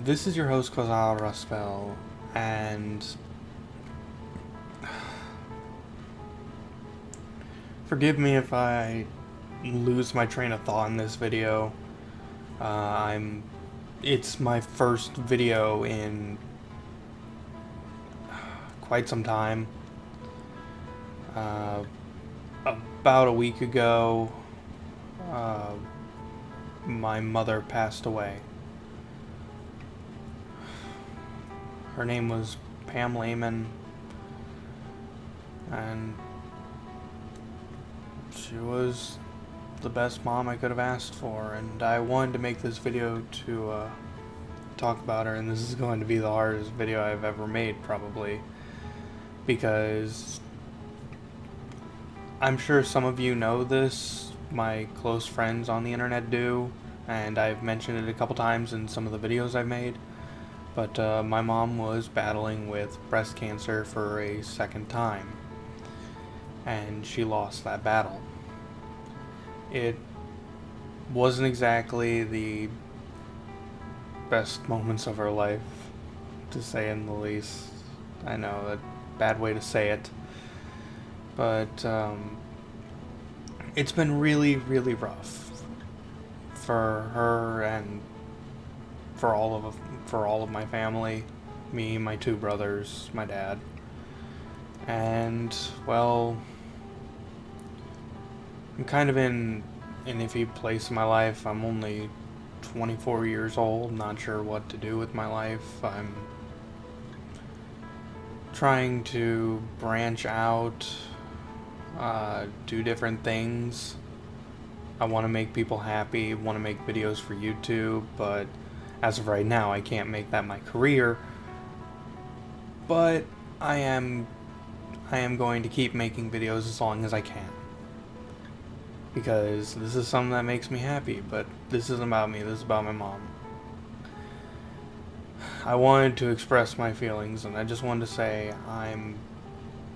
This is your host, R.I.P, and forgive me if I lose my train of thought in this video. It's my first video in quite some time. About a week ago, my mother passed away. Her name was Pamela, Laymon, and she was the best mom I could have asked for, and I wanted to make this video to talk about her, and this is going to be the hardest video I've ever made, probably, because I'm sure some of you know this, my close friends on the internet do, and I've mentioned it a couple times in some of the videos I've made. But my mom was battling with breast cancer for a second time, and she lost that battle. It wasn't exactly the best moments of her life, to say in the least. I know, a bad way to say it. But it's been really, really rough for her and for all of my family, me, my two brothers, my dad. And, well, I'm kind of in an iffy place in my life. I'm only 24 years old, not sure what to do with my life. I'm trying to branch out, do different things. I want to make people happy, want to make videos for YouTube, but as of right now, I can't make that my career, but I am going to keep making videos as long as I can, because this is something that makes me happy, but this isn't about me, this is about my mom. I wanted to express my feelings, and I just wanted to say I'm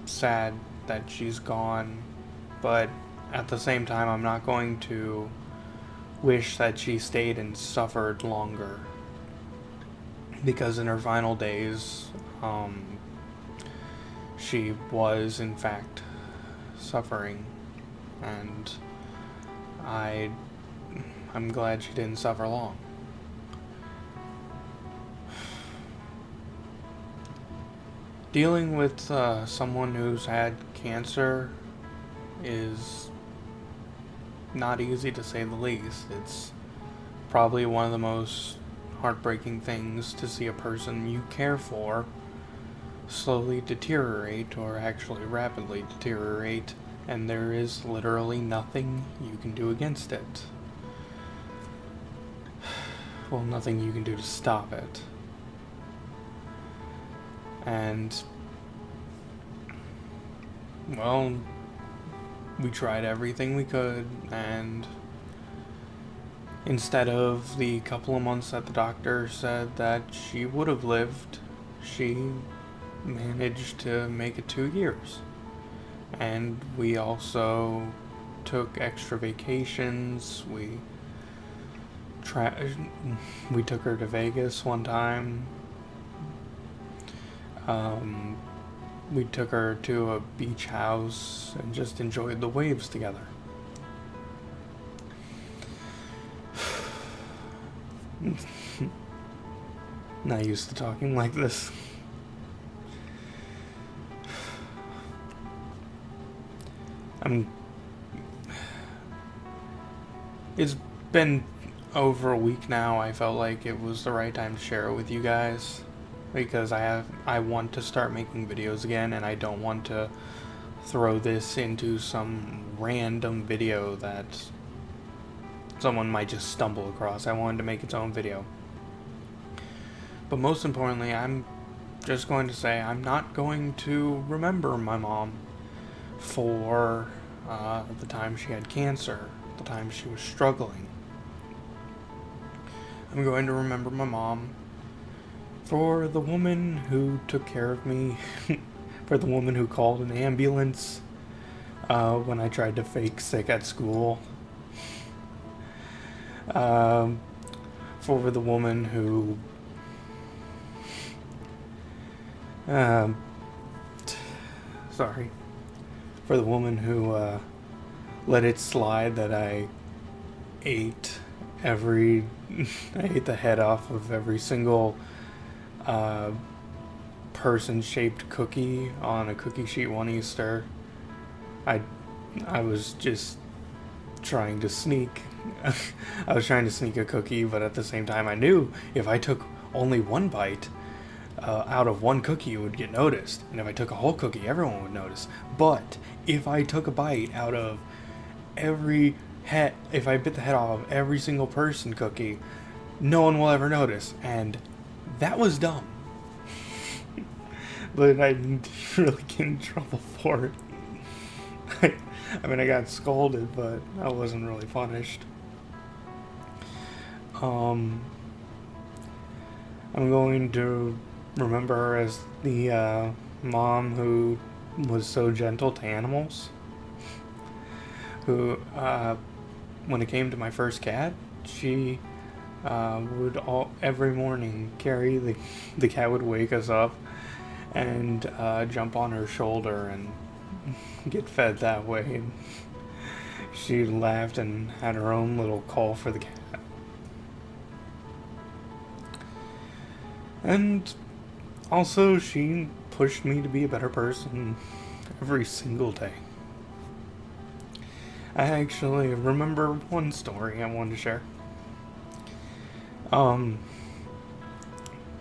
sad that she's gone, but at the same time, I'm not going to wish that she stayed and suffered longer, because in her final days, she was in fact suffering, and I'm glad she didn't suffer long. Dealing with someone who's had cancer is not easy, to say the least. It's probably one of the most heartbreaking things to see a person you care for slowly deteriorate, or actually rapidly deteriorate, and there is literally nothing you can do against it. Well, nothing you can do to stop it. And, well, we tried everything we could, and instead of the couple of months that the doctor said that she would have lived, she managed to make it 2 years. And we also took extra vacations. We took her to Vegas one time. We took her to a beach house and just enjoyed the waves together. Not used to talking like this. It's been over a week now. I felt like it was the right time to share it with you guys, because I want to start making videos again, and I don't want to throw this into some random video that someone might just stumble across. I wanted to make its own video. But most importantly, I'm just going to say I'm not going to remember my mom for the time she had cancer, the time she was struggling. I'm going to remember my mom for the woman who took care of me, for the woman who called an ambulance when I tried to fake sick at school, for the woman who Um, sorry for the woman who let it slide that I ate every. I ate the head off of every single uh, person-shaped cookie on a cookie sheet one Easter. I I was just trying to sneak. I was trying to sneak a cookie, but at the same time, I knew if I took only one bite out of one cookie, it would get noticed, and if I took a whole cookie, everyone would notice. But if I took a bite out of every head, if I bit the head off of every single person cookie, no one will ever notice, and that was dumb. But I didn't really get in trouble for it. I mean, I got scolded, but I wasn't really punished. I'm going to remember her as the mom who was so gentle to animals. Who, when it came to my first cat, she would every morning carry the cat would wake us up and jump on her shoulder and get fed that way. And she laughed and had her own little call for the cat. And also, she pushed me to be a better person every single day. I actually remember one story I wanted to share.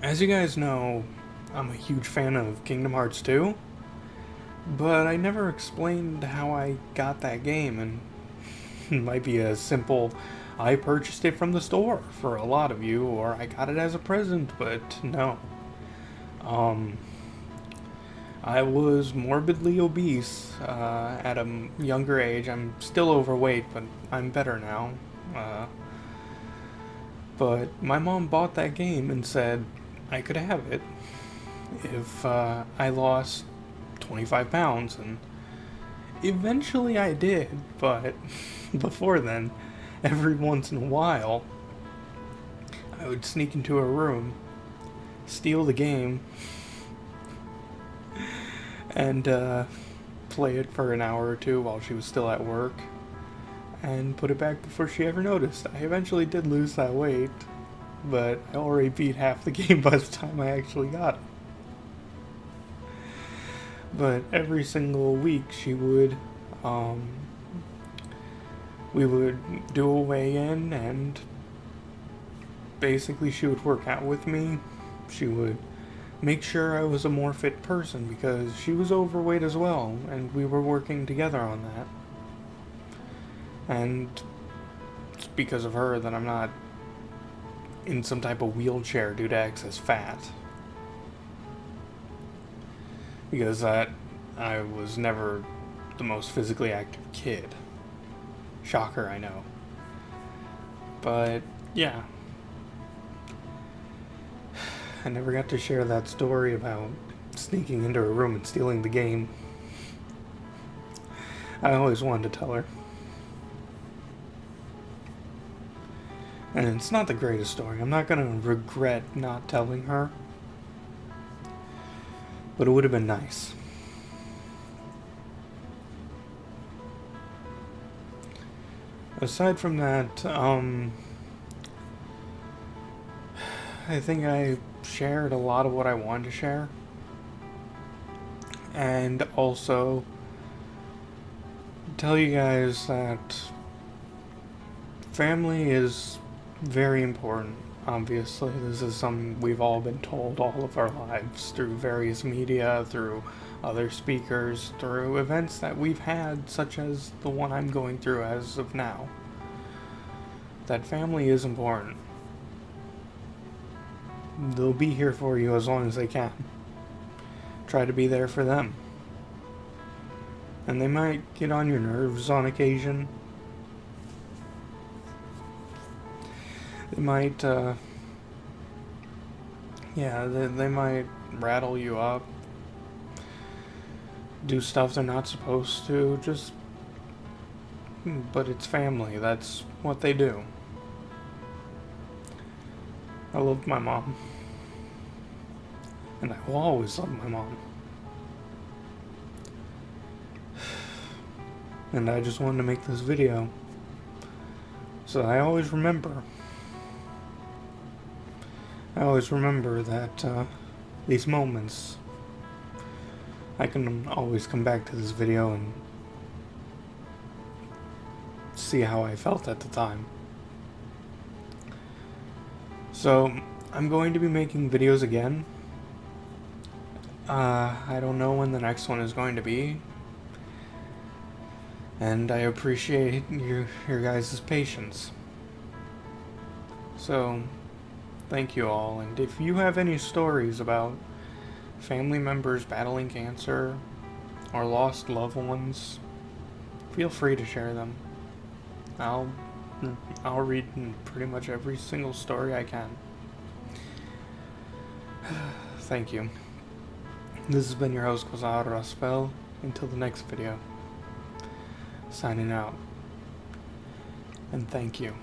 As you guys know, I'm a huge fan of Kingdom Hearts 2, but I never explained how I got that game, and it might be a simple, I purchased it from the store for a lot of you, or I got it as a present, but no. I was morbidly obese at a younger age. I'm still overweight, but I'm better now. But my mom bought that game and said I could have it if I lost 25 pounds, and eventually I did, but before then, every once in a while, I would sneak into a room, steal the game, and play it for an hour or two while she was still at work, and put it back before she ever noticed. I eventually did lose that weight, but I already beat half the game by the time I actually got it. But every single week she would, we would do a weigh-in, and basically she would work out with me. She would make sure I was a more fit person because she was overweight as well, and we were working together on that. And it's because of her that I'm not in some type of wheelchair due to excess fat. Because I was never the most physically active kid. Shocker, I know. But, yeah. I never got to share that story about sneaking into a room and stealing the game. I always wanted to tell her. And it's not the greatest story. I'm not going to regret not telling her. But it would have been nice. Aside from that, I think I shared a lot of what I wanted to share. And also tell you guys that family is very important. Obviously, this is something we've all been told all of our lives through various media, through other speakers, through events that we've had, such as the one I'm going through as of now. That family is important. They'll be here for you as long as they can. Try to be there for them. And they might get on your nerves on occasion. They might, they might rattle you up, do stuff they're not supposed to, but it's family, that's what they do. I loved my mom. And I will always love my mom. And I just wanted to make this video so I always remember. I always remember that these moments, I can always come back to this video and see how I felt at the time. So, I'm going to be making videos again. I don't know when the next one is going to be. And I appreciate your guys' patience. So, thank you all. And if you have any stories about family members battling cancer or lost loved ones, feel free to share them. I'll read pretty much every single story I can. Thank you. This has been your host, R.I.P. Until the next video. Signing out. And thank you.